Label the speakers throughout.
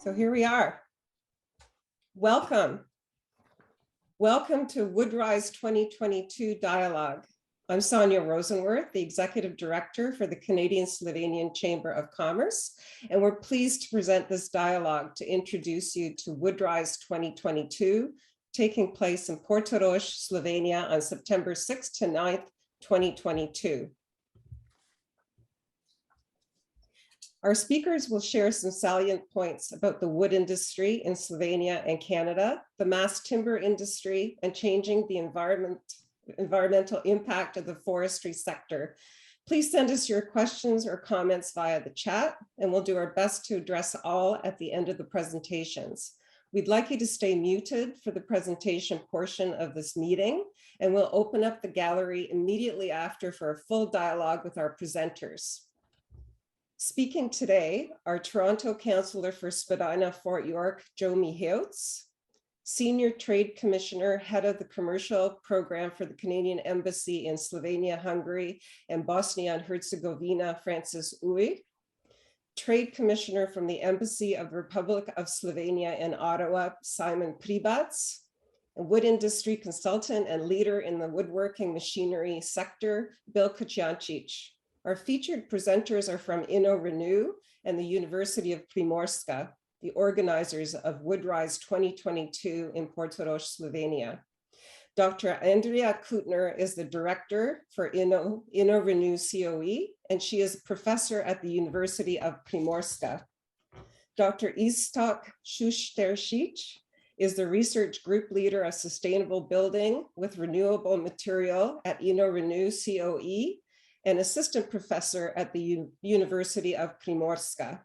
Speaker 1: So here we are. Welcome. Welcome to Woodrise2022 Dialogue. I'm Sonia Rosenworth, the Executive Director for the Canadian-Slovenian Chamber of Commerce, and we're pleased to present this dialogue to introduce you to Woodrise2022, taking place in Portorož, Slovenia on September 6th to 9th, 2022. Our speakers will share some salient points about the wood industry in Slovenia and Canada, the mass timber industry, and changing the environmental impact of the forestry sector. Please send us your questions or comments via the chat, and we'll do our best to address all at the end of the presentations. We'd like you to stay muted for the presentation portion of this meeting, and we'll open up the gallery immediately after for a full dialogue with our presenters. Speaking today are Toronto Councillor for Spadina-Fort York, Jul22, Senior Trade Commissioner, Head of the Commercial Program for the Canadian Embassy in Slovenia, Hungary, and Bosnia and Herzegovina, Francis Uy, Trade Commissioner from the Embassy of the Republic of Slovenia in Ottawa, Simon Pribac, a wood industry consultant and leader in the woodworking machinery sector, Bill Kociancic. Our featured presenters are from Renew and the University of Primorska, the organizers of Woodrise2022 in Portorož, Slovenia. Dr. Andrea Kutner is the director for Renew COE, and she is a professor at the University of Primorska. Dr. Iztok Šušteršič is the research group leader of sustainable building with renewable material at Renew COE, and assistant professor at the University of Primorska.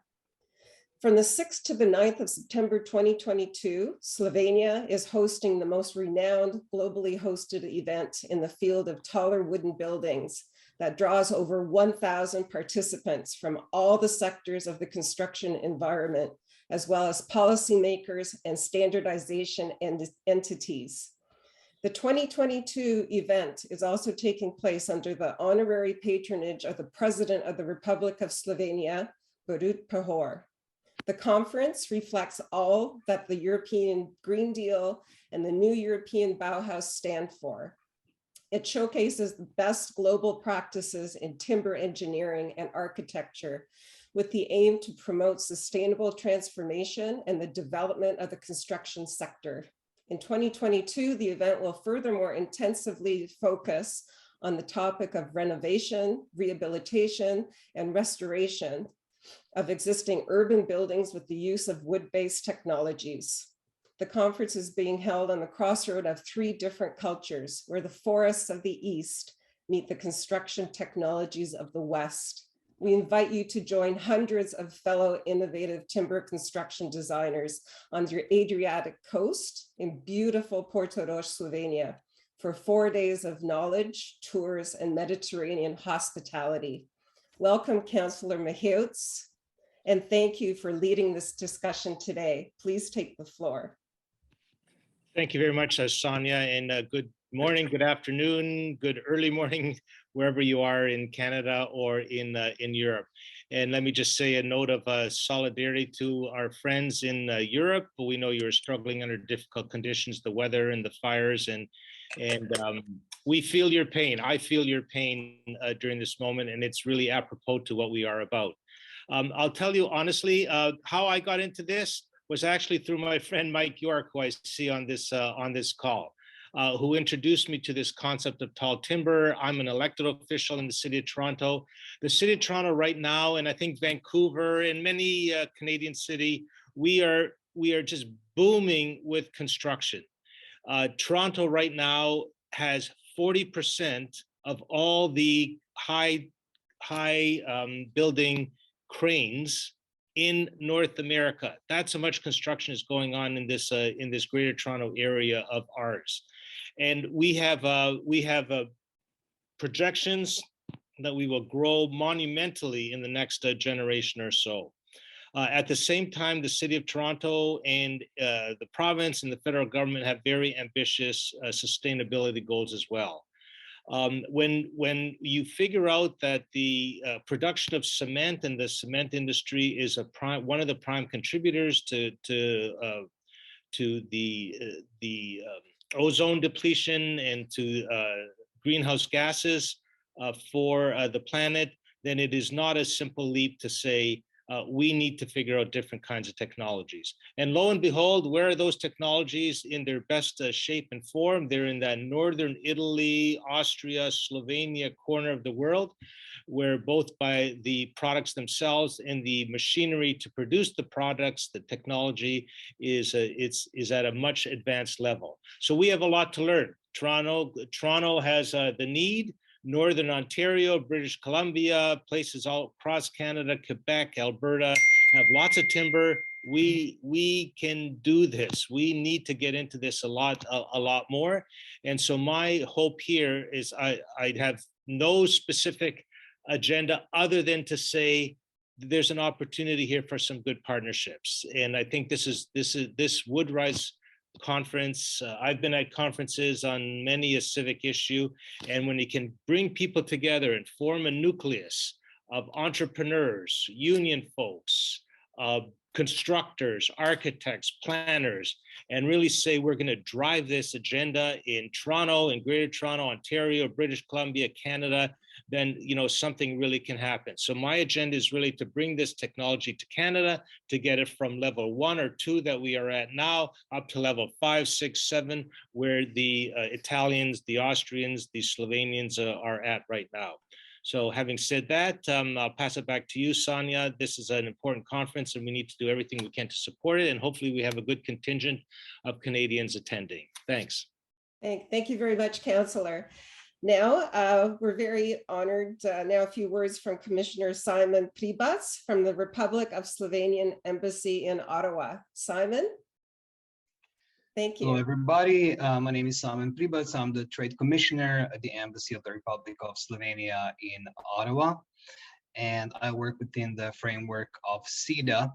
Speaker 1: From the 6th to the 9th of September 2022, Slovenia is hosting the most renowned globally hosted event in the field of taller wooden buildings that draws over 1,000 participants from all the sectors of the construction environment, as well as policymakers and standardization entities. The 2022 event is also taking place under the honorary patronage of the President of the Republic of Slovenia, Borut Pahor. The conference reflects all that the European Green Deal and the new European Bauhaus stand for. It showcases the best global practices in timber engineering and architecture, with the aim to promote sustainable transformation and the development of the construction sector. In 2022, the event will furthermore intensively focus on the topic of renovation, rehabilitation, and restoration of existing urban buildings with the use of wood-based technologies. The conference is being held on the crossroad of three different cultures, where the forests of the East meet the construction technologies of the West. We invite you to join hundreds of fellow innovative timber construction designers on the Adriatic coast in beautiful Portorož, Slovenia, for 4 days of knowledge, tours, and Mediterranean hospitality. Welcome, Councillor Mihevc, and thank you for leading this discussion today. Please take the floor.
Speaker 2: Thank you very much, Sonia, and good morning, good afternoon, good early morning, wherever you are in Canada or in Europe. And let me just say a note of solidarity to our friends in Europe. We know you're struggling under difficult conditions, the weather and the fires, and we feel your pain. I feel your pain during this moment, and it's really apropos to what we are about. I'll tell you honestly, how I got into this was actually through my friend Mike York, who I see on this call. Who introduced me to this concept of tall timber. I'm an elected official in the City of Toronto. The City of Toronto right now, and I think Vancouver and many Canadian cities, we are just booming with construction. Toronto right now has 40% of all the high building cranes in North America. That's how much construction is going on in this Greater Toronto area of ours. And we have projections that we will grow monumentally in the next generation or so. At the same time, the City of Toronto and the province and the federal government have very ambitious sustainability goals as well. When you figure out that the production of cement and the cement industry is one of the prime contributors to the ozone depletion and to greenhouse gases for the planet, then it is not a simple leap to say we need to figure out different kinds of technologies. And lo and behold, where are those technologies in their best shape and form? They're in that northern Italy, Austria, Slovenia corner of the world, where both by the products themselves and the machinery to produce the products, the technology is at a much advanced level. So we have a lot to learn. Toronto has the need. Northern Ontario, British Columbia, places all across Canada, Quebec, Alberta have lots of timber. We can do this. We need to get into this a lot more. And so my hope here is I'd have no specific agenda other than to say there's an opportunity here for some good partnerships. And I think this Woodrise conference. I've been at conferences on many a civic issue, and when you can bring people together and form a nucleus of entrepreneurs, union folks, constructors, architects, planners, and really say we're going to drive this agenda in Toronto, in Greater Toronto, Ontario, British Columbia, Canada, then something really can happen. So my agenda is really to bring this technology to Canada, to get it from level 1 or 2 that we are at now up to level 5, 6, 7, where the Italians, the Austrians, the Slovenians are at right now. So having said that, I'll pass it back to you, Sonia. This is an important conference and we need to do everything we can to support it. And hopefully we have a good contingent of Canadians attending. Thanks.
Speaker 1: Thank you very much, Councillor. Now, we're very honored. Now, a few words from Commissioner Simon Pribas from the Republic of Slovenian Embassy in Ottawa. Simon? Thank you.
Speaker 3: Hello, everybody. My name is Simon Pribas. I'm the Trade Commissioner at the Embassy of the Republic of Slovenia in Ottawa. And I work within the framework of CEDA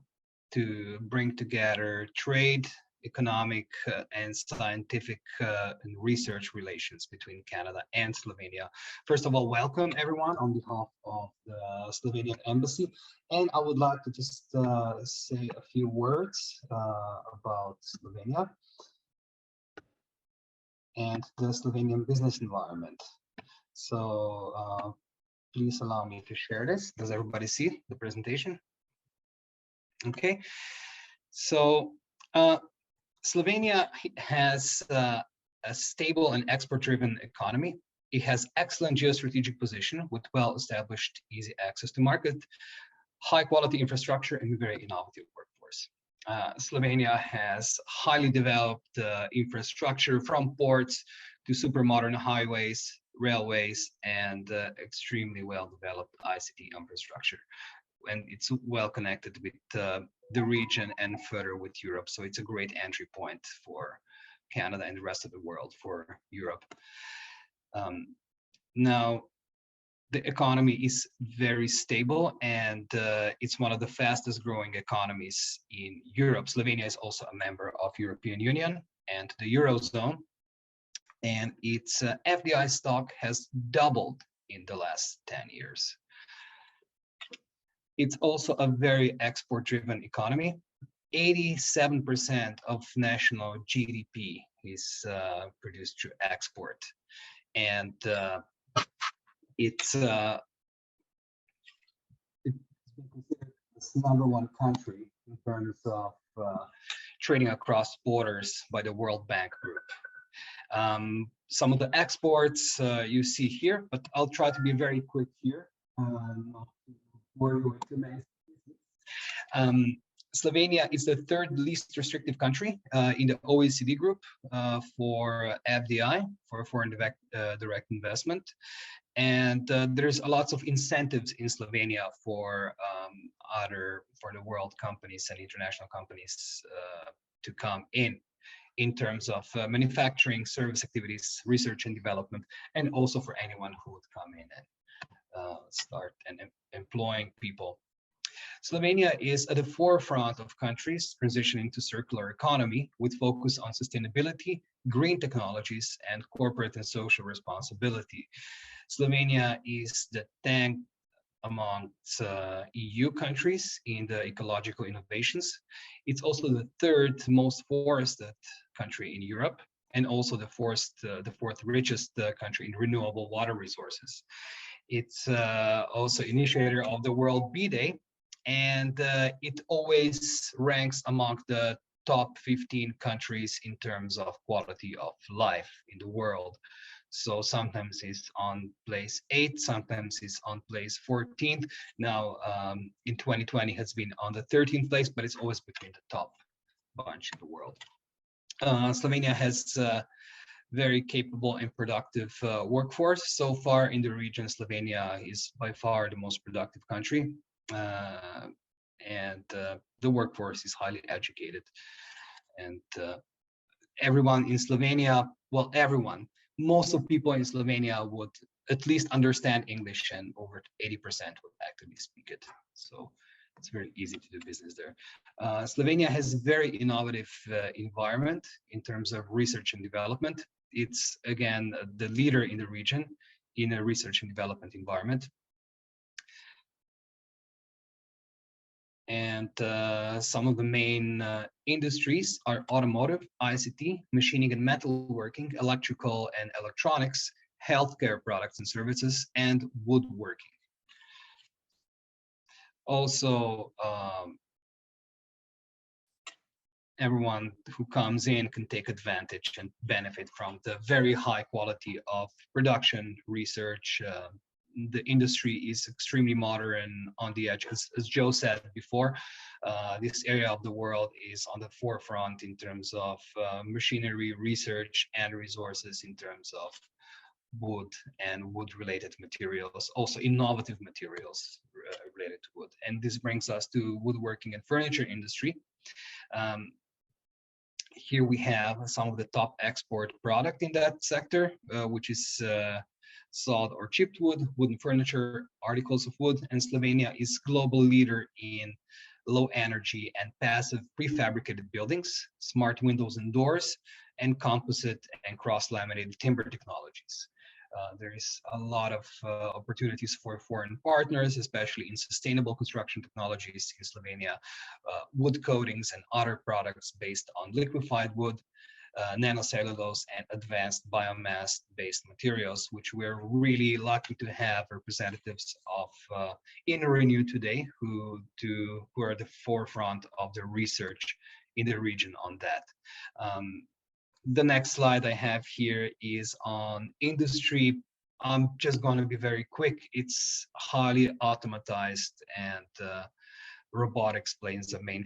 Speaker 3: to bring together trade, economic and scientific and research relations between Canada and Slovenia. First of all, welcome everyone on behalf of the Slovenian Embassy. And I would like to just say a few words about Slovenia and the Slovenian business environment. So please allow me to share this. Does everybody see the presentation? Okay, so Slovenia has a stable and export-driven economy. It has excellent geostrategic position with well-established, easy access to market, high-quality infrastructure, and a very innovative workforce. Slovenia has highly developed infrastructure from ports to super modern highways, railways, and extremely well-developed ICT infrastructure. And it's well connected with the region and further with Europe. So it's a great entry point for Canada and the rest of the world for Europe. Now, the economy is very stable and it's one of the fastest growing economies in Europe. Slovenia is also a member of European Union and the Eurozone. And its FDI stock has doubled in the last 10 years. It's also a very export-driven economy. 87% of national GDP is produced through export. And it's been considered the #1 country in terms of trading across borders by the World Bank Group. Some of the exports you see here, but I'll try to be very quick here. Slovenia is the third least restrictive country in the OECD group for FDI, for foreign direct investment. And there's lots of incentives in Slovenia for the world companies and international companies to come in terms of manufacturing, service activities, research and development, and also for anyone who would come in and start and employing people. Slovenia is at the forefront of countries transitioning to circular economy with focus on sustainability, green technologies, and corporate and social responsibility. Slovenia is the 10th amongst EU countries in the ecological innovations. It's also the 3rd most forested country in Europe, and also the fourth richest country in renewable water resources. It's also initiator of the World Bee Day, and it always ranks among the top 15 countries in terms of quality of life in the world. So sometimes it's on place 8, sometimes it's on place 14th. Now in 2020 has been on the 13th place, but it's always between the top bunch in the world. Slovenia has very capable and productive workforce. So far in the region, Slovenia is by far the most productive country, and the workforce is highly educated. And everyone in Slovenia, well, everyone, most of people in Slovenia would at least understand English, and over 80% would actively speak it. So it's very easy to do business there. Slovenia has a very innovative environment in terms of research and development. It's, again, the leader in the region in a research and development environment. And some of the main industries are automotive, ICT, machining and metalworking, electrical and electronics, healthcare products and services, and woodworking. Also, everyone who comes in can take advantage and benefit from the very high quality of production, research. The industry is extremely modern, on the edge. As Joe said before, this area of the world is on the forefront in terms of machinery, research, and resources in terms of wood and wood-related materials, also innovative materials related to wood. And this brings us to woodworking and furniture industry. Here we have some of the top export product in that sector, which is sawed or chipped wood, wooden furniture, articles of wood, and Slovenia is global leader in low energy and passive prefabricated buildings, smart windows and doors, and composite and cross-laminated timber technologies. There is a lot of opportunities for foreign partners, especially in sustainable construction technologies in Slovenia, wood coatings and other products based on liquefied wood, nanocellulose, and advanced biomass-based materials, which we're really lucky to have representatives of in Renew today, who are at the forefront of the research in the region on that. The next slide I have here is on industry. I'm just going to be very quick. It's highly automatized, and robotics plays the main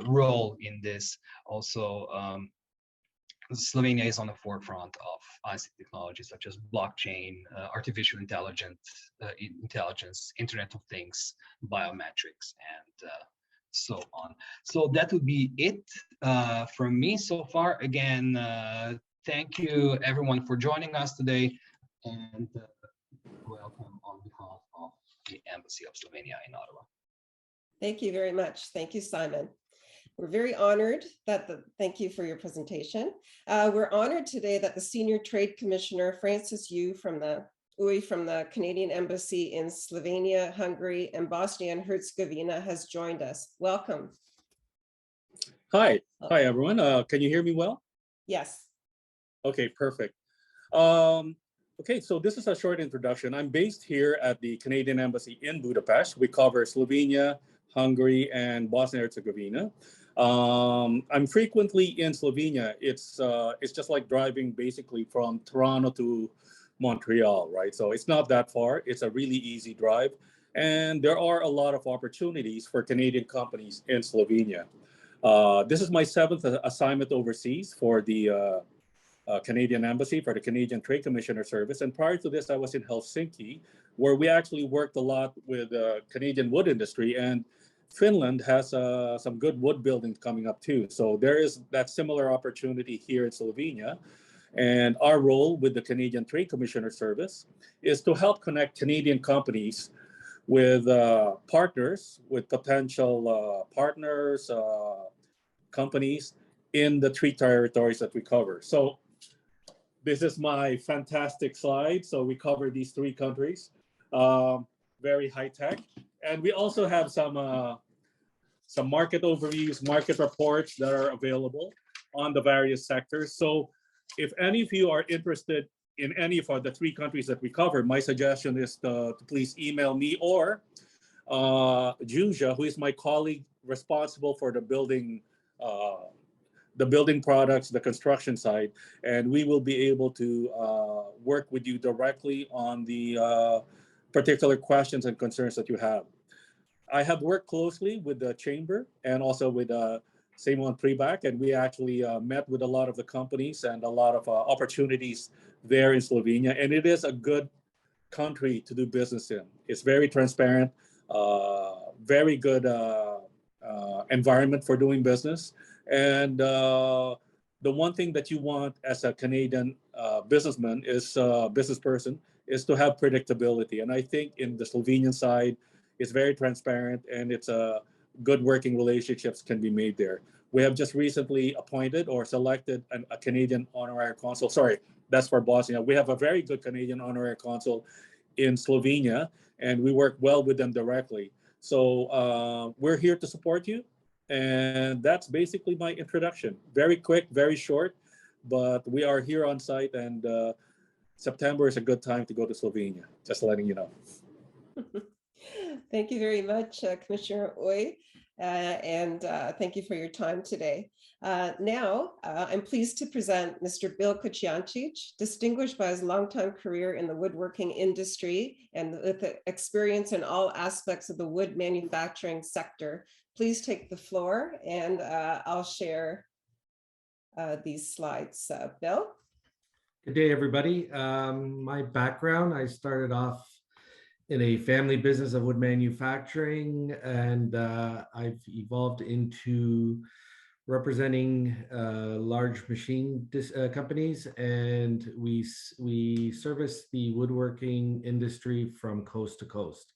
Speaker 3: role in this. Also, Slovenia is on the forefront of ICT technologies such as blockchain, artificial intelligence, Internet of Things, biometrics, and so on. So that would be it from me so far. Again, thank you everyone for joining us today, and welcome on behalf of the Embassy of Slovenia in Ottawa.
Speaker 1: Thank you very much. Thank you, Simon. We're very honored thank you for your presentation. We're honored today that the Senior Trade Commissioner, Francis Yu from the Canadian Embassy in Slovenia, Hungary, and Bosnia and Herzegovina has joined us. Welcome.
Speaker 4: Hi everyone. Can you hear me well?
Speaker 1: Yes.
Speaker 4: Okay, perfect. Okay, so this is a short introduction. I'm based here at the Canadian Embassy in Budapest. We cover Slovenia, Hungary, and Bosnia and Herzegovina. I'm frequently in Slovenia. It's just like driving basically from Toronto to Montreal, right? So it's not that far. It's a really easy drive. And there are a lot of opportunities for Canadian companies in Slovenia. This is my 7th assignment overseas for the Canadian Embassy, for the Canadian Trade Commissioner Service. And prior to this, I was in Helsinki, where we actually worked a lot with the Canadian wood industry. And Finland has some good wood building coming up too. So there is that similar opportunity here in Slovenia. And our role with the Canadian Trade Commissioner Service is to help connect Canadian companies with partners, with potential partners, companies in the 3 territories that we cover. So this is my fantastic slide. So we cover these 3 countries, very high tech. And we also have some market overviews, market reports that are available on the various sectors. So if any of you are interested in any of the 3 countries that we cover, my suggestion is to please email me or Juja, who is my colleague responsible for the building products, the construction side, and we will be able to work with you directly on the particular questions and concerns that you have. I have worked closely with the chamber and also with Simon Pribac, and we actually met with a lot of the companies and a lot of opportunities there in Slovenia, and it is a good country to do business in. It's very transparent, very good environment for doing business. And the one thing that you want as a Canadian businessman business person is to have predictability. And I think in the Slovenian side, it's very transparent and it's a good working relationships can be made there. We have just recently appointed or selected a Canadian honorary consul. Sorry, that's for Bosnia. We have a very good Canadian honorary consul in Slovenia, and we work well with them directly. So we're here to support you. And that's basically my introduction. Very quick, very short, but we are here on site, and September is a good time to go to Slovenia. Just letting you know.
Speaker 1: Thank you very much, Commissioner Oy, and thank you for your time today. Now, I'm pleased to present Mr. Bill Kociancic, distinguished by his longtime career in the woodworking industry and with experience in all aspects of the wood manufacturing sector. Please take the floor, and I'll share these slides. Bill?
Speaker 5: Good day, everybody. My background, I started off in a family business of wood manufacturing, and I've evolved into representing large machine companies, and we service the woodworking industry from coast to coast.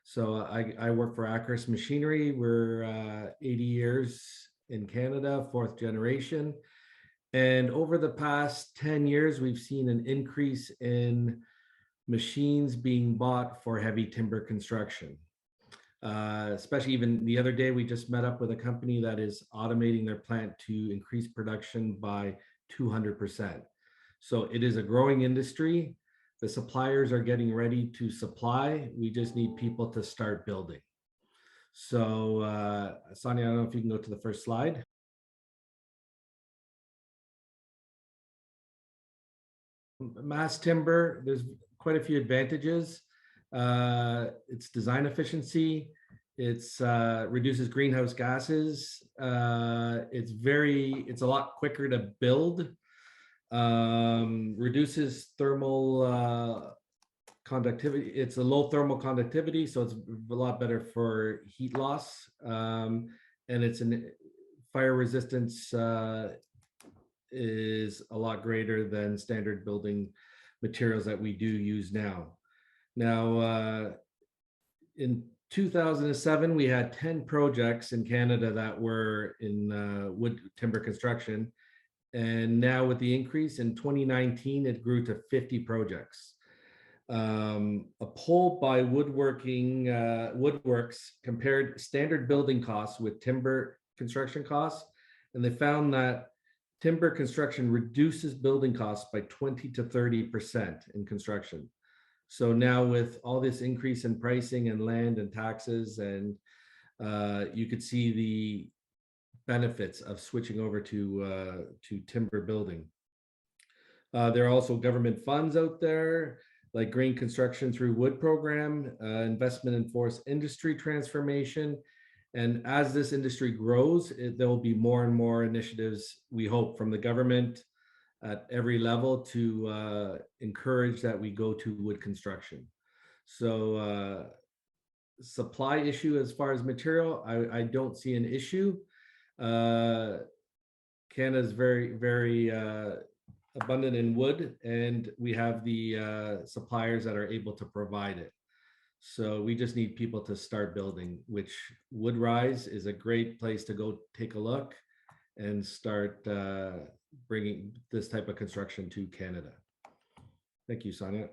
Speaker 5: So I work for Acris Machinery. We're 80 years in Canada, 4th generation. And over the past 10 years, we've seen an increase in machines being bought for heavy timber construction. Especially even the other day, we just met up with a company that is automating their plant to increase production by 200%. So it is a growing industry. The suppliers are getting ready to supply. We just need people to start building. So Sonia, I don't know if you can go to the first slide. Mass timber, there's quite a few advantages. It's design efficiency. It's reduces greenhouse gases. It's a lot quicker to build. Reduces thermal conductivity. It's a low thermal conductivity, so it's a lot better for heat loss. And it's fire resistance is a lot greater than standard building materials that we do use now. Now, in 2007, we had 10 projects in Canada that were in wood timber construction. And now with the increase in 2019, it grew to 50 projects. A poll by Woodworks compared standard building costs with timber construction costs, and they found that timber construction reduces building costs by 20 to 30% in construction. So now with all this increase in pricing and land and taxes, and you could see the benefits of switching over to timber building. There are also government funds out there, like Green Construction Through Wood program, investment in forest industry transformation. And as this industry grows, there will be more and more initiatives, we hope, from the government at every level to encourage that we go to wood construction. So supply issue as far as material, I don't see an issue. Canada is very, very abundant in wood, and we have the suppliers that are able to provide it. So we just need people to start building, which Woodrise is a great place to go take a look and start bringing this type of construction to Canada. Thank you, Sonia.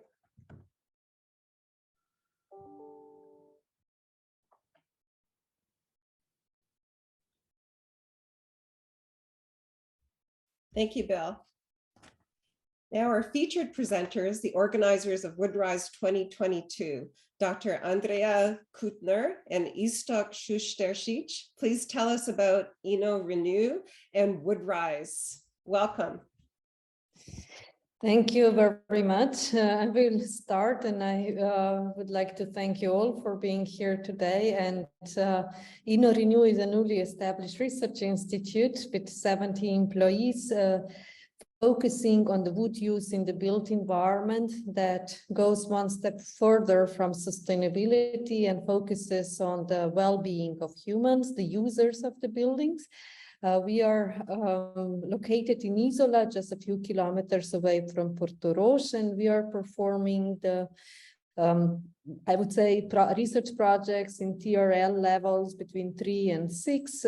Speaker 1: Thank you, Bill. Now our featured presenters, the organizers of Woodrise 2022, Dr. Andrea Kutner and Istok Shusteršić. Please tell us about Renew and Woodrise. Welcome.
Speaker 6: Thank you very much. I will start, and I would like to thank you all for being here today. And Renew is a newly established research institute with 70 employees, focusing on the wood use in the built environment that goes one step further from sustainability and focuses on the well-being of humans, the users of the buildings. We are located in Isola, just a few kilometers away from Portorož, and we are performing the, I would say, research projects in TRL levels between 3 and 6,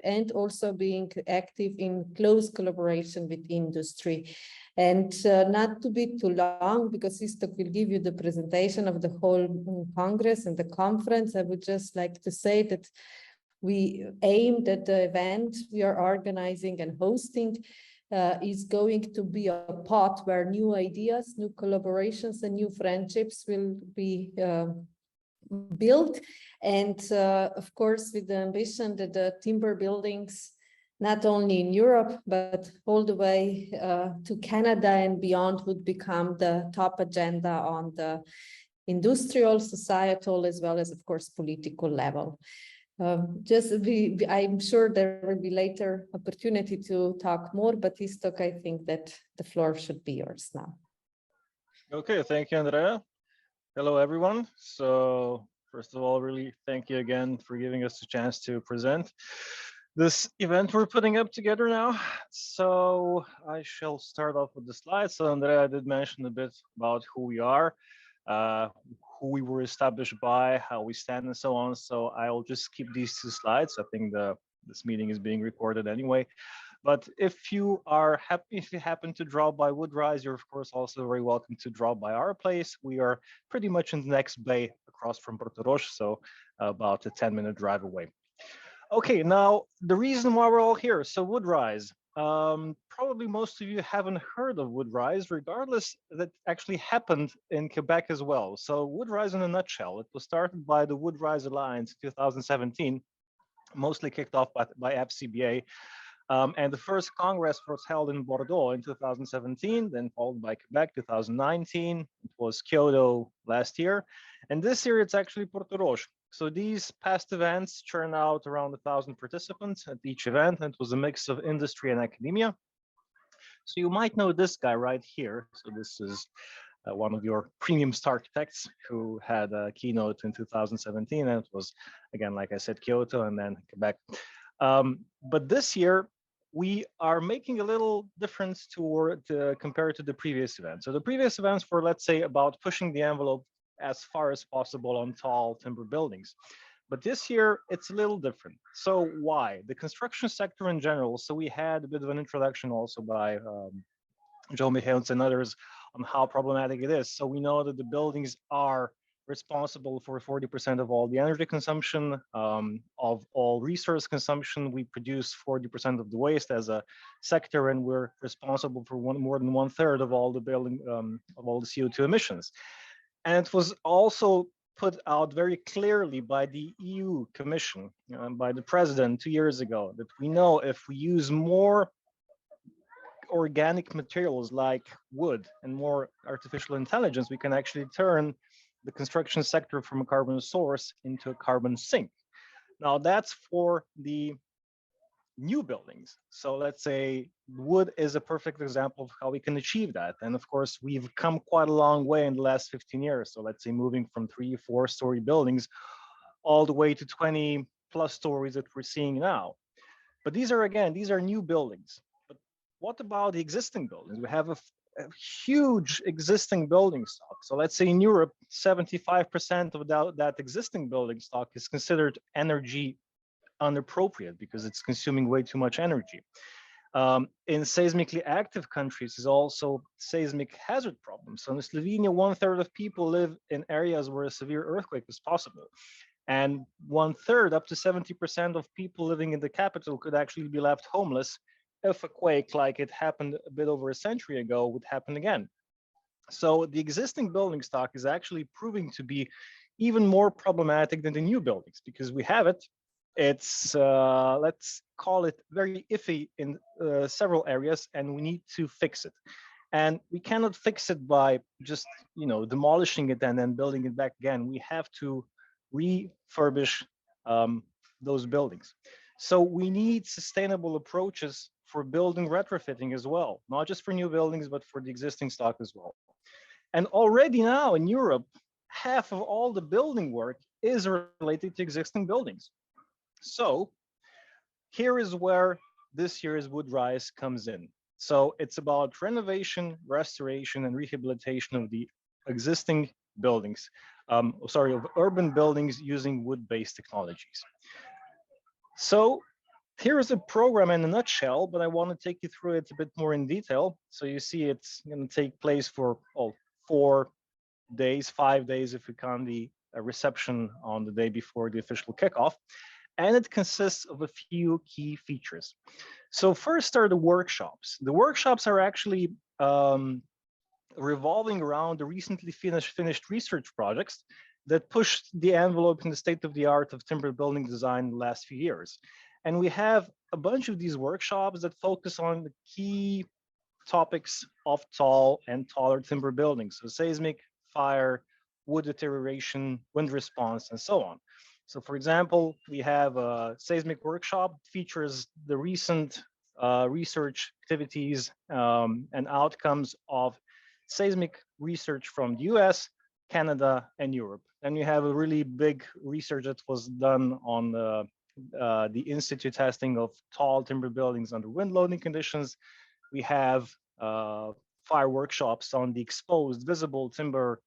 Speaker 6: and also being active in close collaboration with industry. And not to be too long, because Istok will give you the presentation of the whole Congress and the conference, I would just like to say that we aim that the event we are organizing and hosting is going to be a pot where new ideas, new collaborations, and new friendships will be built. And of course, with the ambition that the timber buildings, not only in Europe, but all the way to Canada and beyond, would become the top agenda on the industrial, societal, as well as, of course, political level. I'm sure there will be later opportunity to talk more, but Istok, I think that the floor should be yours now.
Speaker 7: Okay, thank you, Andrea. Hello, everyone. So first of all, really thank you again for giving us a chance to present this event we're putting up together now. So I shall start off with the slides. So Andrea did mention a bit about who we are, who we were established by, how we stand, and so on. So I'll just skip these 2 slides. I think this meeting is being recorded anyway. But if you happen to drop by Woodrise, you're of course also very welcome to drop by our place. We are pretty much in the next bay across from Portorož, so about a 10-minute drive away. Okay, now the reason why we're all here. So Woodrise. Probably most of you haven't heard of Woodrise, regardless that actually happened in Quebec as well. So Woodrise in a nutshell, it was started by the Woodrise Alliance in 2017, mostly kicked off by FCBA. And the first Congress was held in Bordeaux in 2017, then followed by Quebec 2019. It was Kyoto last year. And this year it's actually Portorož. So these past events churn out around 1,000 participants at each event, and it was a mix of industry and academia. So you might know this guy right here. So this is one of your premium star architects who had a keynote in 2017, and it was, again, like I said, Kyoto and then Quebec. But this year, we are making a little difference compared to the previous events. So the previous events were, let's say, about pushing the envelope as far as possible on tall timber buildings. But this year, it's a little different. So why? The construction sector in general. So we had a bit of an introduction also by Joe Michaels and others on how problematic it is. So we know that the buildings are responsible for 40% of all the energy consumption, of all resource consumption. We produce 40% of the waste as a sector, and we're responsible for more than 1/3 of all the of all the CO2 emissions. And it was also put out very clearly by the EU Commission, by the President 2 years ago, that we know if we use more organic materials like wood and more artificial intelligence, we can actually turn the construction sector from a carbon source into a carbon sink. Now that's for the new buildings. So let's say wood is a perfect example of how we can achieve that. And of course, we've come quite a long way in the last 15 years. So let's say moving from 3-4-story buildings all the way to 20+ stories that we're seeing now. But these are, again, these are new buildings. But what about the existing buildings? We have a huge existing building stock. So let's say in Europe, 75% of that existing building stock is considered energy inappropriate because it's consuming way too much energy. In seismically active countries is also seismic hazard problems. So in Slovenia, 1/3 of people live in areas where a severe earthquake is possible. And 1/3, up to 70% of people living in the capital could actually be left homeless if a quake like it happened a bit over a century ago would happen again. So the existing building stock is actually proving to be even more problematic than the new buildings because we have it. It's, let's call it very iffy in several areas, and we need to fix it. And we cannot fix it by just, demolishing it and then building it back again. We have to refurbish those buildings. So we need sustainable approaches for building retrofitting as well, not just for new buildings, but for the existing stock as well. And already now in Europe, half of all the building work is related to existing buildings. So here is where this year's Woodrise comes in. So it's about renovation, restoration, and rehabilitation of the existing buildings, of urban buildings using wood-based technologies. So here is a program in a nutshell, but I want to take you through it a bit more in detail. So you see it's going to take place for 4 days, 5 days if we count the reception on the day before the official kickoff. And it consists of a few key features. So first are the workshops. The workshops are actually revolving around the recently finished research projects that pushed the envelope in the state-of-the-art of timber building design in the last few years. And we have a bunch of these workshops that focus on the key topics of tall and taller timber buildings. So seismic, fire, wood deterioration, wind response, and so on. So for example, we have a seismic workshop that features the recent research activities and outcomes of seismic research from the US, Canada, and Europe. And we have a really big research that was done on the in-situ testing of tall timber buildings under wind loading conditions. We have fire workshops on the exposed visible timber.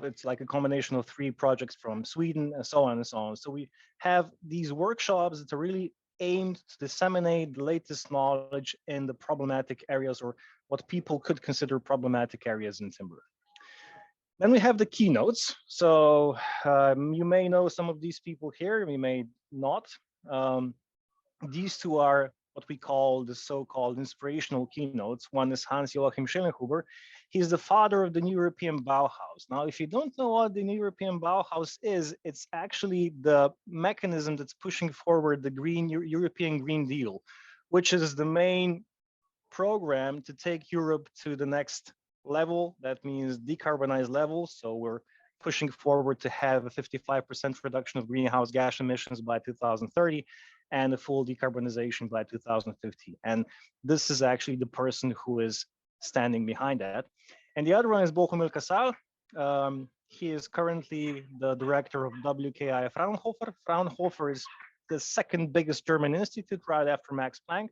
Speaker 7: It's like a combination of 3 projects from Sweden and so on and so on. So we have these workshops that are really aimed to disseminate the latest knowledge in the problematic areas or what people could consider problematic areas in timber. Then we have the keynotes. So you may know some of these people here, we may not. These 2 are what we call the so-called inspirational keynotes. One is Hans-Joachim Schillenhuber. He's the father of the new European Bauhaus. Now, if you don't know what the new European Bauhaus is, it's actually the mechanism that's pushing forward the European Green Deal, which is the main program to take Europe to the next level. That means decarbonized level. So we're pushing forward to have a 55% reduction of greenhouse gas emissions by 2030 and a full decarbonization by 2050. And this is actually the person who is standing behind that. And the other one is Bohumil Kasal. He is currently the director of WKI Fraunhofer. Fraunhofer is the 2nd biggest German institute right after Max Planck.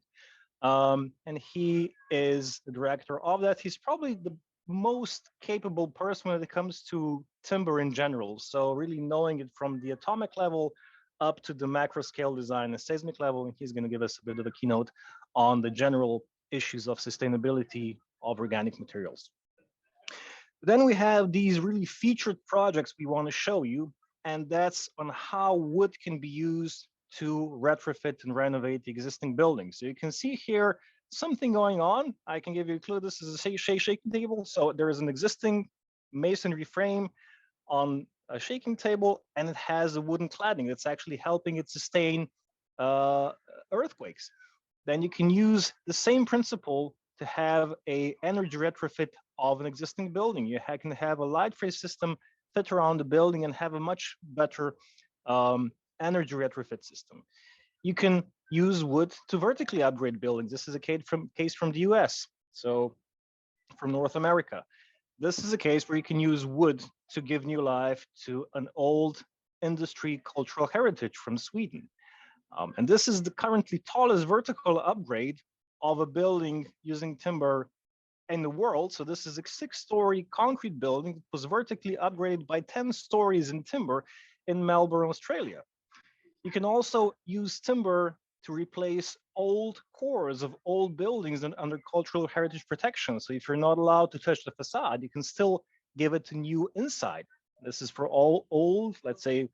Speaker 7: And he is the director of that. He's probably the most capable person when it comes to timber in general. So really knowing it from the atomic level up to the macro scale design and seismic level. And he's going to give us a bit of a keynote on the general issues of sustainability of organic materials. Then we have these really featured projects we want to show you, and that's on how wood can be used to retrofit and renovate the existing buildings. So you can see here something going on. I can give you a clue. This is a shaking table. So there is an existing masonry frame on a shaking table, and it has a wooden cladding that's actually helping it sustain earthquakes. Then you can use the same principle to have a energy retrofit of an existing building. You can have a light phase system fit around the building and have a much better energy retrofit system. You can use wood to vertically upgrade buildings. This is a case from the US, so from North America. This is a case where you can use wood to give new life to an old industry cultural heritage from Sweden. And this is the currently tallest vertical upgrade of a building using timber in the world. So this is a 6-story concrete building that was vertically upgraded by 10 stories in timber in Melbourne, Australia. You can also use timber to replace old cores of old buildings and under cultural heritage protection. So if you're not allowed to touch the facade, you can still give it a new inside. This is for all old, let's say,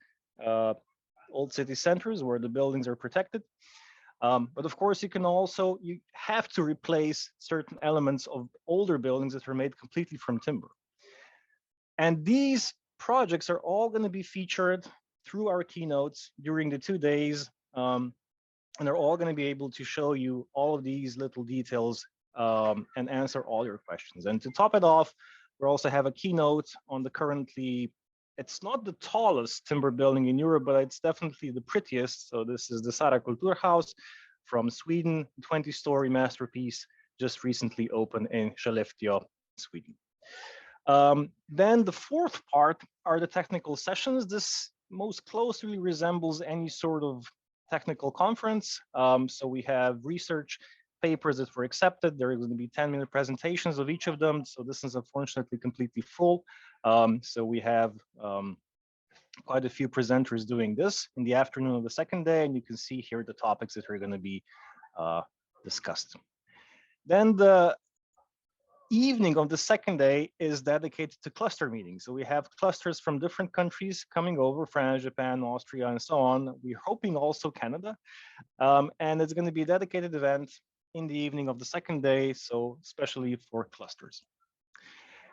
Speaker 7: old city centers where the buildings are protected. But of course, you have to replace certain elements of older buildings that are made completely from timber. And these projects are all going to be featured through our keynotes during the 2 days. And they're all going to be able to show you all of these little details and answer all your questions. And to top it off, we also have a keynote on the currently, it's not the tallest timber building in Europe, but it's definitely the prettiest. So this is the Sara Kulturhaus from Sweden, 20-story masterpiece, just recently opened in Skellefteå, Sweden. Then the fourth part are the technical sessions. This most closely resembles any sort of technical conference. So we have research papers that were accepted. There are going to be 10-minute presentations of each of them. So this is unfortunately completely full. So we have quite a few presenters doing this in the afternoon of the second day, and you can see here the topics that are going to be discussed. Then the evening of the second day is dedicated to cluster meetings. So we have clusters from different countries coming over, France, Japan, Austria, and so on. We're hoping also Canada. And it's going to be a dedicated event in the evening of the second day, so especially for clusters.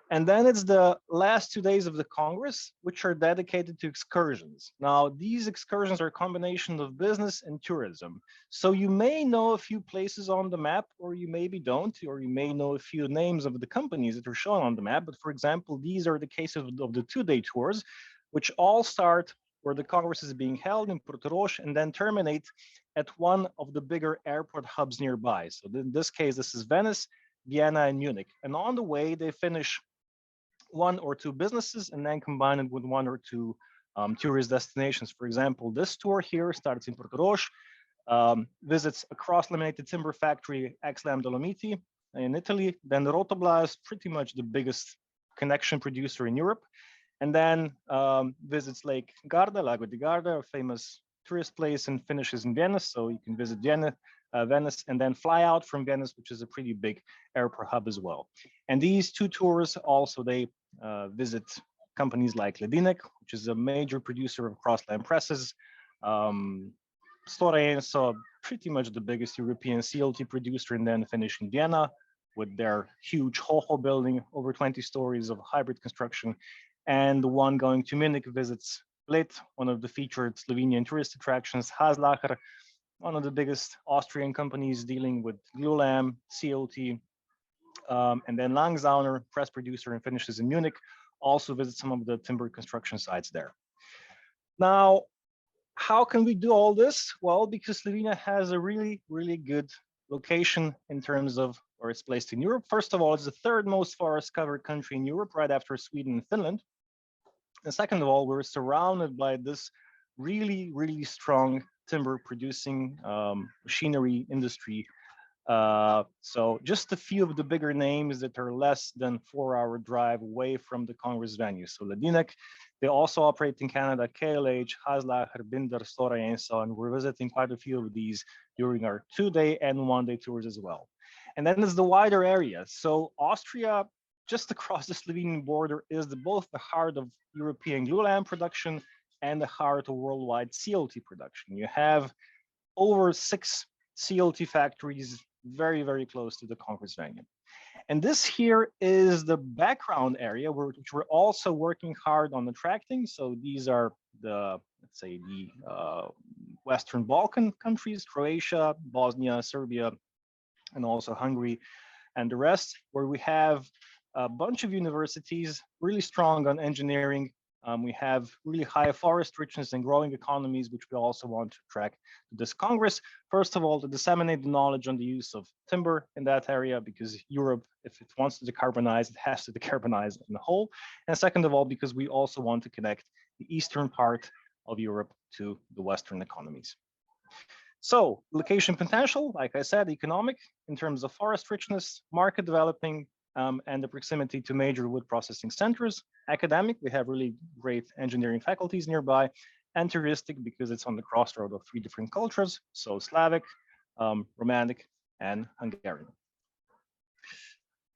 Speaker 7: And then it's the last 2 days of the Congress, which are dedicated to excursions. Now, these excursions are a combination of business and tourism. So you may know a few places on the map, or you maybe don't, or you may know a few names of the companies that are shown on the map. But for example, these are the cases of the 2-day tours, which all start where the Congress is being held in Borut and then terminate at one of the bigger airport hubs nearby. So in this case, this is Venice, Vienna, and Munich. And on the way, they finish 1 or 2 businesses and then combine it with 1 or 2 tourist destinations. For example, this tour here starts in Borut, visits a cross-laminated timber factory, Exlam Dolomiti in Italy. Then the Rotobla is pretty much the biggest connection producer in Europe. And then visits Lake Garda, Lago di Garda, a famous tourist place, and finishes in Venice. So you can visit Venice, and then fly out from Venice, which is a pretty big airport hub as well. And these 2 tours also, they visit companies like Ledinek, which is a major producer of crossline presses, Stora Enso, pretty much the biggest European CLT producer, and then finish in Vienna with their huge HoHo building, over 20 stories of hybrid construction. And the one going to Munich visits Bled, one of the featured Slovenian tourist attractions, Haslacher, one of the biggest Austrian companies dealing with glulam, CLT, and then Langsauner, press producer, and finishes in Munich, also visits some of the timber construction sites there. Now, how can we do all this? Well, because Slovenia has a really, really good location in terms of where it's placed in Europe. First of all, it's the 3rd most forest covered country in Europe, right after Sweden and Finland. And second of all, we're surrounded by this really, really strong timber producing machinery industry. So just a few of the bigger names that are less than 4-hour drive away from the Congress venue. So Ledinek, they also operate in Canada, KLH, Haslacher, Binder, Stora Enso, and we're visiting quite a few of these during our 2-day and 1-day tours as well. And then there's the wider area. So Austria, just across the Slovenian border, is both the heart of European glulam production and the heart of worldwide CLT production. You have over 6 CLT factories very, very close to the Congress venue. And this here is the background area which we're also working hard on attracting. So these are the, let's say, the Western Balkan countries, Croatia, Bosnia, Serbia, and also Hungary, and the rest, where we have a bunch of universities really strong on engineering. We have really high forest richness and growing economies, which we also want to attract to this Congress. First of all, to disseminate the knowledge on the use of timber in that area, because Europe, if it wants to decarbonize, it has to decarbonize in the whole. And second of all, because we also want to connect the eastern part of Europe to the Western economies. So location potential, like I said, economic in terms of forest richness, market developing, and the proximity to major wood processing centers. Academic, we have really great engineering faculties nearby, and touristic because it's on the crossroad of 3 different cultures, so Slavic, Romantic, and Hungarian.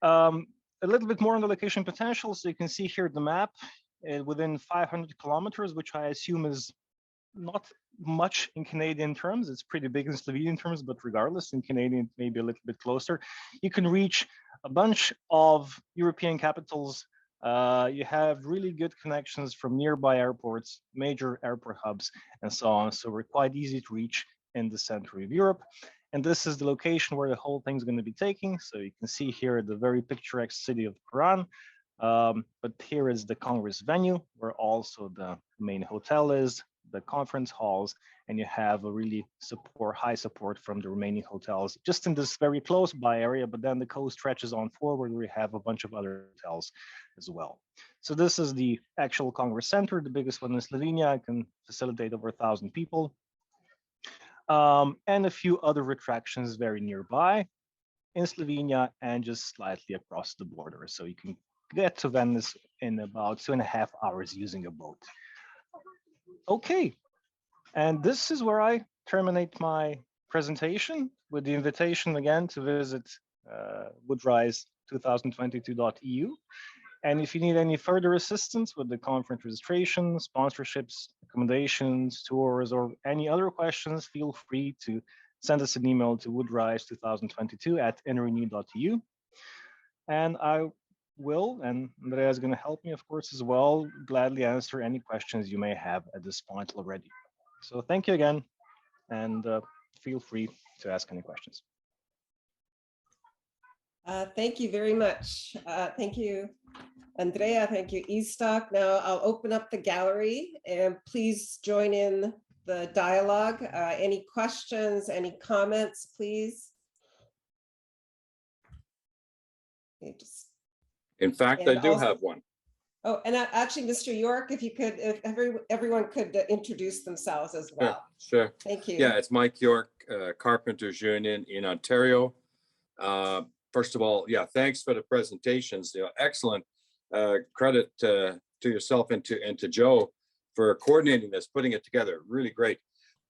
Speaker 7: A little bit more on the location potential. So you can see here the map within 500 kilometers, which I assume is not much in Canadian terms. It's pretty big in Slovenian terms, but regardless, in Canadian, maybe a little bit closer. You can reach a bunch of European capitals. You have really good connections from nearby airports, major airport hubs, and so on. So we're quite easy to reach in the center of Europe. And this is the location where the whole thing's going to be taking. So you can see here the very picturesque city of Pahor. But here is the Congress venue, where also the main hotel is, the conference halls, and you have a really high support from the remaining hotels just in this very close by area. But then the coast stretches on forward, where we have a bunch of other hotels as well. So this is the actual Congress Center, the biggest one in Slovenia. It can facilitate over 1,000 people. And a few other attractions very nearby in Slovenia and just slightly across the border. So you can get to Venice in about 2.5 hours using a boat. Okay, and this is where I terminate my presentation with the invitation again to visit Woodrise2022.eu. And if you need any further assistance with the conference registration, sponsorships, accommodations, tours, or any other questions, feel free to send us an email to woodrise2022@nrenew.eu. And I will, and Andrea is going to help me, of course, as well, gladly answer any questions you may have at this point already. So thank you again, and feel free to ask any questions.
Speaker 1: Thank you very much. Thank you, Andrea. Thank you, Istok. Now I'll open up the gallery and please join in the dialogue. Any questions, any comments, please?
Speaker 8: In fact, I do have one.
Speaker 1: Oh, and actually, Mr. York, if you could, if everyone could introduce themselves as well.
Speaker 8: Sure.
Speaker 1: Thank you.
Speaker 8: Yeah, it's Mike York, Carpenters Union in Ontario. First of all, yeah, thanks for the presentations. Excellent. Credit to yourself and to Joe for coordinating this, putting it together. Really great.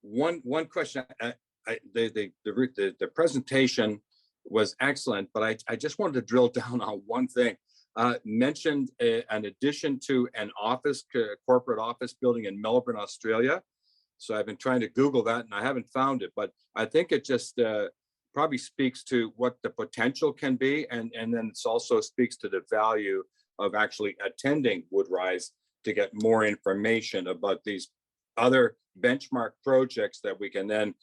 Speaker 8: One question. The presentation was excellent, but I just wanted to drill down on one thing. Mentioned an addition to an office, corporate office building in Melbourne, Australia. So I've been trying to Google that and I haven't found it, but I think it just probably speaks to what the potential can be. And then it also speaks to the value of actually attending Woodrise to get more information about these other benchmark projects that we can then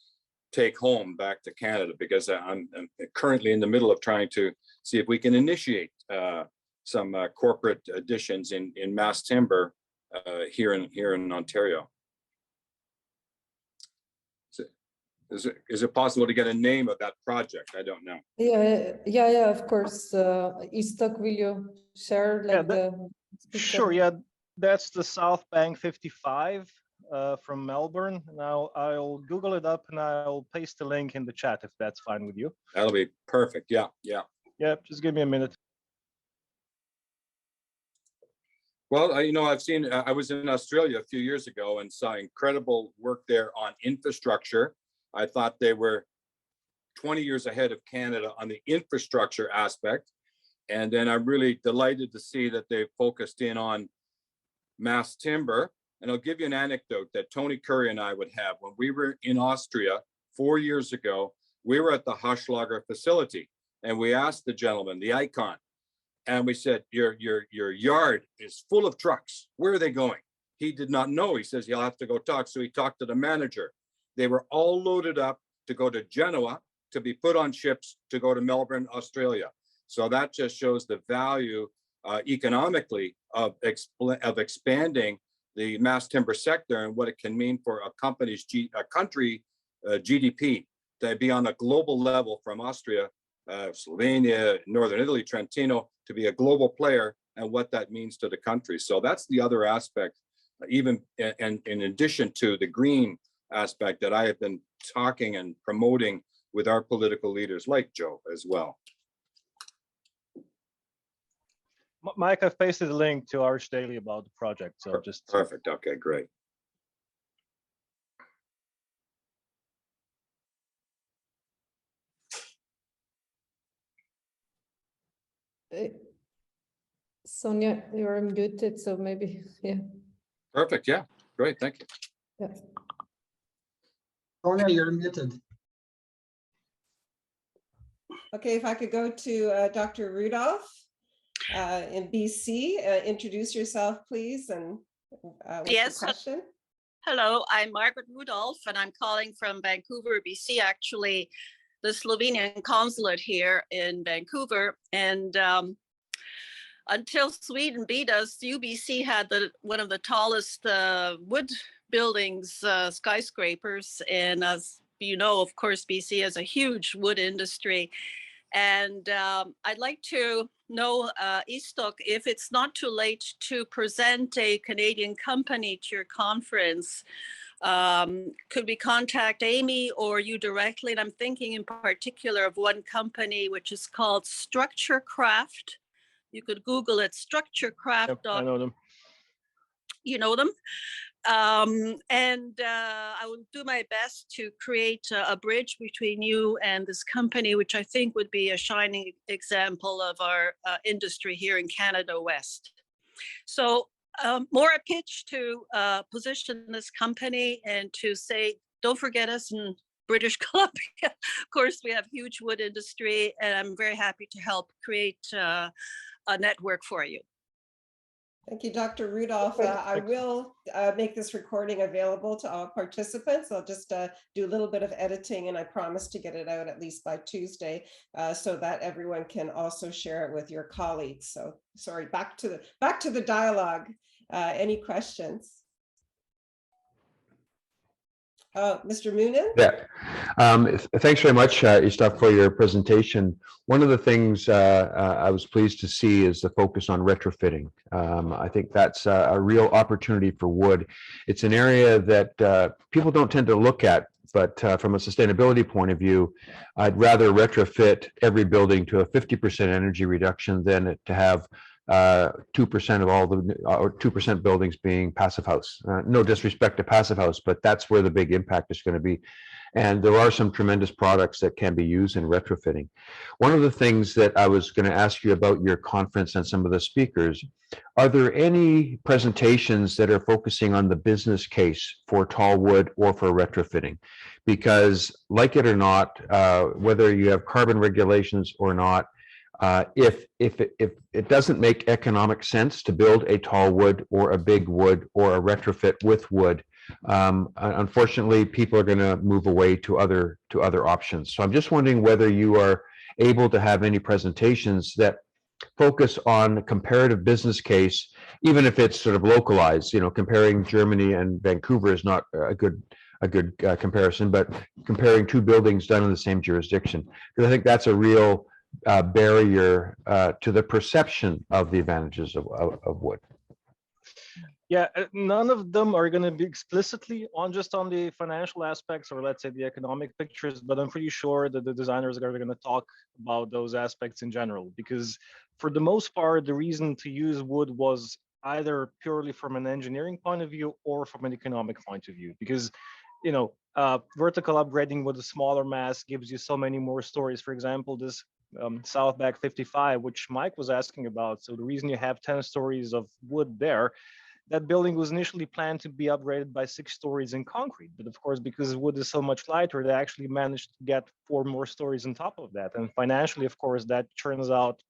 Speaker 8: take home back to Canada, because I'm currently in the middle of trying to see if we can initiate some corporate additions in mass timber here in Ontario. Is it possible to get a name of that project? I don't know.
Speaker 6: Yeah, of course. Istok, will you share
Speaker 7: Sure, yeah, that's the South Bank 55 from Melbourne. Now I'll Google it up and I'll paste the link in the chat if that's fine with you.
Speaker 8: That'll be perfect. Yeah.
Speaker 7: Yeah, just give me a minute.
Speaker 8: Well, I've seen, I was in Australia a few years ago and saw incredible work there on infrastructure. I thought they were 20 years ahead of Canada on the infrastructure aspect. And then I'm really delighted to see that they've focused in on mass timber. And I'll give you an anecdote that Tony Curry and I would have. When we were in Austria 4 years ago, we were at the Haschlager facility and we asked the gentleman, the icon, and we said, your yard is full of trucks. Where are they going? He did not know. He says, you'll have to go talk. So he talked to the manager. They were all loaded up to go to Genoa, to be put on ships to go to Melbourne, Australia. So that just shows the value economically of expanding the mass timber sector and what it can mean for a country's GDP to be on a global level from Austria, Slovenia, Northern Italy, Trentino, to be a global player and what that means to the country. So that's the other aspect, even in addition to the green aspect that I have been talking and promoting with our political leaders like Joe as well.
Speaker 7: Mike, I've pasted a link to Arch Daily about the project. So just
Speaker 8: Perfect. Okay, great.
Speaker 6: Sonia, you're muted, so maybe, yeah.
Speaker 8: Perfect. Yeah, great. Thank you.
Speaker 6: Yeah.
Speaker 3: Sonia, you're muted.
Speaker 1: Okay, if I could go to Dr. Rudolph in BC, introduce yourself, please, and what's
Speaker 9: Yes.
Speaker 1: your question?
Speaker 9: Hello, I'm Margaret Rudolph, and I'm calling from Vancouver, BC, actually, the Slovenian consulate here in Vancouver. And until Sweden beat us, UBC had one of the tallest wood buildings, skyscrapers. And as you know, of course, BC has a huge wood industry. And I'd like to know, Istok, if it's not too late to present a Canadian company to your conference, could we contact Amy or you directly? And I'm thinking in particular of one company which is called Structure Craft. You could Google it, structurecraft.
Speaker 7: yep, I know them.
Speaker 9: You know them? I will do my best to create a bridge between you and this company, which I think would be a shining example of our industry here in Canada West. So more a pitch to position this company and to say, don't forget us in British Columbia. Of course, we have huge wood industry, and I'm very happy to help create a network for you.
Speaker 1: Thank you, Dr. Rudolph. I will make this recording available to all participants. I'll just do a little bit of editing, and I promise to get it out at least by Tuesday so that everyone can also share it with your colleagues. So sorry, back to the dialogue. Any questions? Mr. Moonen?
Speaker 10: Yeah, thanks very much, Istok, for your presentation. One of the things I was pleased to see is the focus on retrofitting. I think that's a real opportunity for wood. It's an area that people don't tend to look at, but from a sustainability point of view, I'd rather retrofit every building to a 50% energy reduction than to have 2% of all the or 2% buildings being passive house. No disrespect to passive house, but that's where the big impact is going to be. And there are some tremendous products that can be used in retrofitting. One of the things that I was going to ask you about your conference and some of the speakers, are there any presentations that are focusing on the business case for tall wood or for retrofitting? Because like it or not, whether you have carbon regulations or not, if it doesn't make economic sense to build a tall wood or a big wood or a retrofit with wood, unfortunately, people are going to move away to other options. So I'm just wondering whether you are able to have any presentations that focus on comparative business case, even if it's sort of localized. You know, comparing Germany and Vancouver is not a good comparison, but comparing two buildings done in the same jurisdiction, because I think that's a real barrier to the perception of the advantages of wood.
Speaker 7: Yeah, none of them are going to be explicitly just on the financial aspects or let's say the economic pictures, but I'm pretty sure that the designers are going to talk about those aspects in general, because for the most part, the reason to use wood was either purely from an engineering point of view or from an economic point of view, because, you know, vertical upgrading with a smaller mass gives you so many more stories. For example, this South Back 55, which Mike was asking about. So the reason you have 10 stories of wood there, that building was initially planned to be upgraded by 6 stories in concrete. But of course, because wood is so much lighter, they actually managed to get 4 more stories on top of that. And financially, of course, that turns out,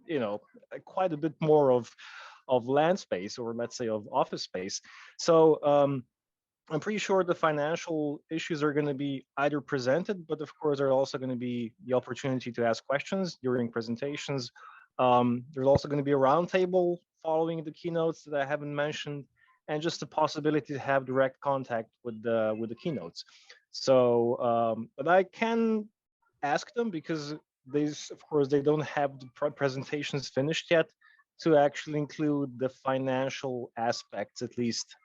Speaker 7: you know, quite a bit more of land space, or let's say of office space. So I'm pretty sure the financial issues are going to be either presented, but of course, there's also going to be the opportunity to ask questions during presentations. There's also going to be a roundtable following the keynotes that I haven't mentioned, and just the possibility to have direct contact with the keynotes. So, but I can ask them, because of course, they don't have the presentations finished yet, to actually include the financial aspects, at least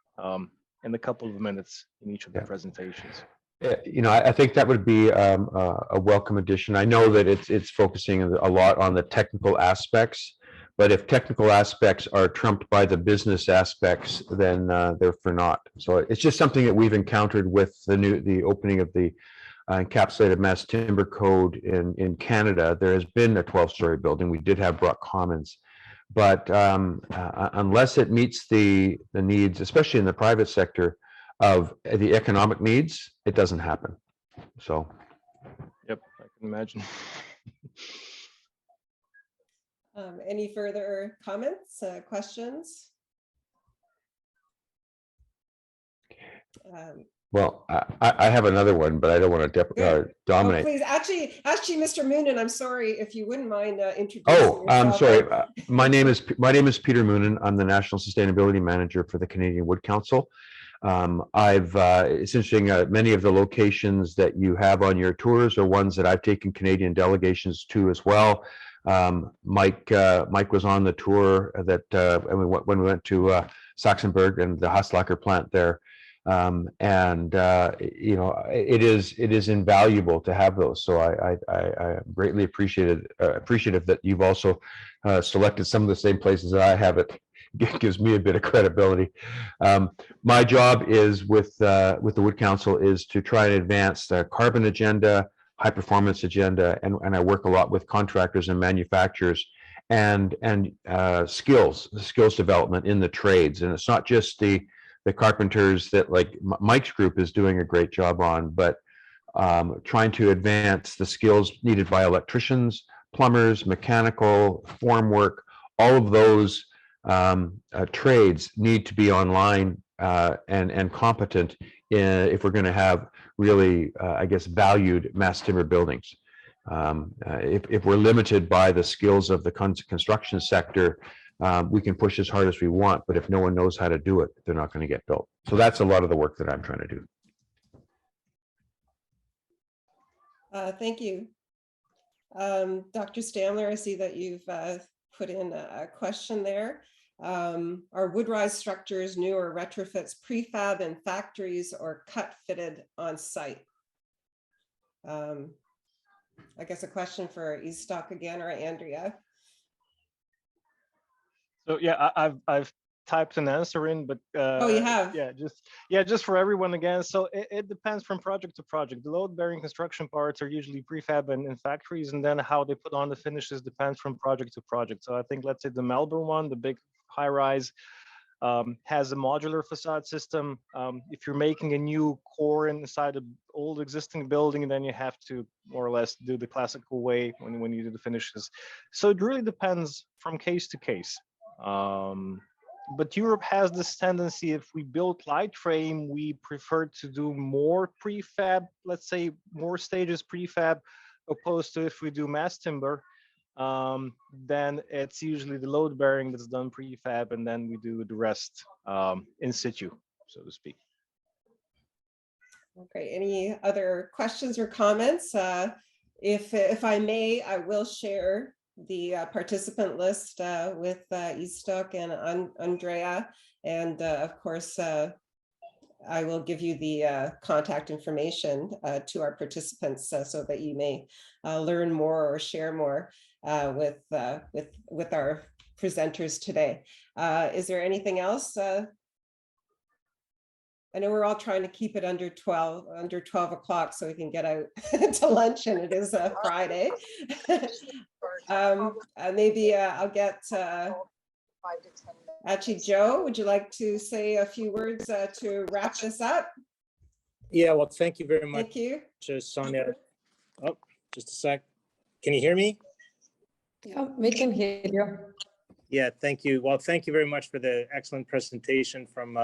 Speaker 7: in a couple of minutes in each of the presentations.
Speaker 10: You know, I think that would be a welcome addition. I know that it's focusing a lot on the technical aspects, But if technical aspects are trumped by the business aspects, then they're for naught. So it's just something that we've encountered with the opening of the encapsulated mass timber code in Canada. There has been a 12-story building. We did have Brock Commons, but unless it meets the needs, especially in the private sector, of the economic needs, it doesn't happen. So,
Speaker 7: Yep, I can imagine.
Speaker 1: Any further comments, questions?
Speaker 10: Well, I have another one, but I don't want to dominate.
Speaker 1: Oh, please, actually, Mr. Moonen, I'm sorry if you wouldn't mind introducing
Speaker 10: Oh, I'm
Speaker 1: yourself.
Speaker 10: sorry. My name is Peter Moonen. I'm the National Sustainability Manager for the Canadian Wood Council. It's interesting. Many of the locations that you have on your tours are ones that I've taken Canadian delegations to as well. Mike was on the tour that when we went to Saxonburg and the Haslacher plant there. You know, it is invaluable to have those. So I greatly appreciative that you've also selected some of the same places that I have. It gives me a bit of credibility. My job is with the Wood Council is to try and advance the carbon agenda, high performance agenda, and I work a lot with contractors and manufacturers and skills development in the trades. And it's not just the carpenters that like Mike's group is doing a great job on, but trying to advance the skills needed by electricians, plumbers, mechanical, formwork, all of those trades need to be online and competent if we're going to have really, I guess, valued mass timber buildings. If we're limited by the skills of the construction sector, we can push as hard as we want, but if no one knows how to do it, they're not going to get built. So that's a lot of the work that I'm trying to do.
Speaker 1: Thank you. Dr. Stamler, I see that you've put in a question there. Are Woodrise structures new or retrofits prefab in factories or cut fitted on site? I guess a question for Estock again, or Andrea.
Speaker 7: So yeah, I've typed an answer in, but
Speaker 1: Oh, you have?
Speaker 7: Yeah, just for everyone again. So it depends from project to project. The load-bearing construction parts are usually prefab and in factories, and then how they put on the finishes depends from project to project. So I think, let's say the Melbourne one, the big high-rise, has a modular facade system. If you're making a new core inside an old existing building, then you have to more or less do the classical way when you do the finishes. So it really depends from case to case. But Europe has this tendency, if we build light frame, we prefer to do more prefab, let's say more stages prefab, opposed to if we do mass timber, then it's usually the load bearing that's done prefab, and then we do the rest in situ, so to speak.
Speaker 1: Okay, any other questions or comments? If I may, I will share the participant list with Estock and Andrea, and of course I will give you the contact information to our participants so that you may learn more or share more with our presenters today. Is there anything else? I know we're all trying to keep it under 12 o'clock so we can get out to lunch, and it is a Friday. Maybe I'll get, actually, Joe, would you like to say a few words to wrap this up?
Speaker 11: Yeah, well, thank you very much.
Speaker 1: Thank you.
Speaker 11: Sonia. Oh, just a sec. Can you hear me?
Speaker 6: Yeah, we can hear you.
Speaker 11: Yeah, thank you. Well, thank you very much for the excellent presentation from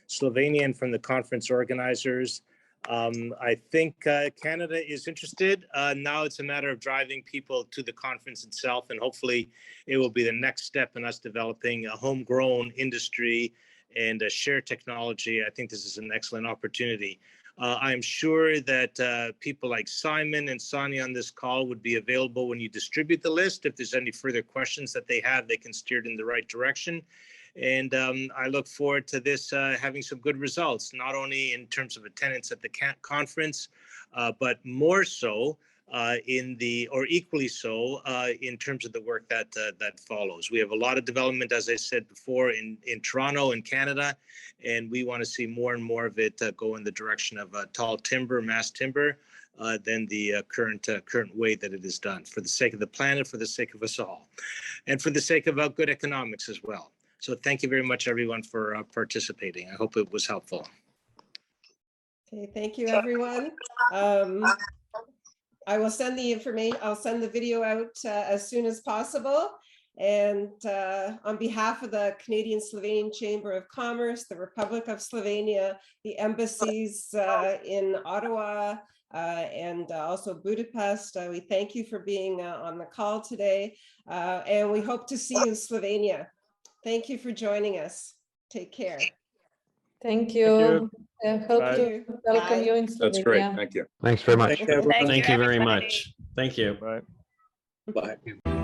Speaker 11: Slovenia and from the conference organizers. I think Canada is interested. Now it's a matter of driving people to the conference itself, and hopefully it will be the next step in us developing a homegrown industry and a shared technology. I think this is an excellent opportunity. I'm sure that people like Simon and Sonia on this call would be available when you distribute the list. If there's any further questions that they have, they can steer it in the right direction. And I look forward to this having some good results, not only in terms of attendance at the conference, but more so or equally so in terms of the work that follows. We have a lot of development, as I said before, in Toronto and Canada, and we want to see more and more of it go in the direction of tall timber, mass timber, than the current way that it is done, for the sake of the planet, for the sake of us all, and for the sake of good economics as well. So thank you very much, everyone, for participating. I hope it was helpful.
Speaker 1: Okay, thank you, everyone. I will send the information, I'll send the video out as soon as possible. And on behalf of the Canadian Slovenian Chamber of Commerce, the Republic of Slovenia, the embassies in Ottawa, and also Budapest, we thank you for being on the call today. And we hope to see you in Slovenia. Thank you for joining us. Take care.
Speaker 6: Thank you. I hope
Speaker 7: Bye.
Speaker 6: to welcome
Speaker 1: Bye.
Speaker 6: you in Slovenia.
Speaker 8: That's great. Thank you.
Speaker 10: Thanks very much.
Speaker 4: Thank you, everyone.
Speaker 9: Thank
Speaker 12: Thank you very
Speaker 9: everybody.
Speaker 12: much. Thank you.
Speaker 7: Bye.
Speaker 4: Bye.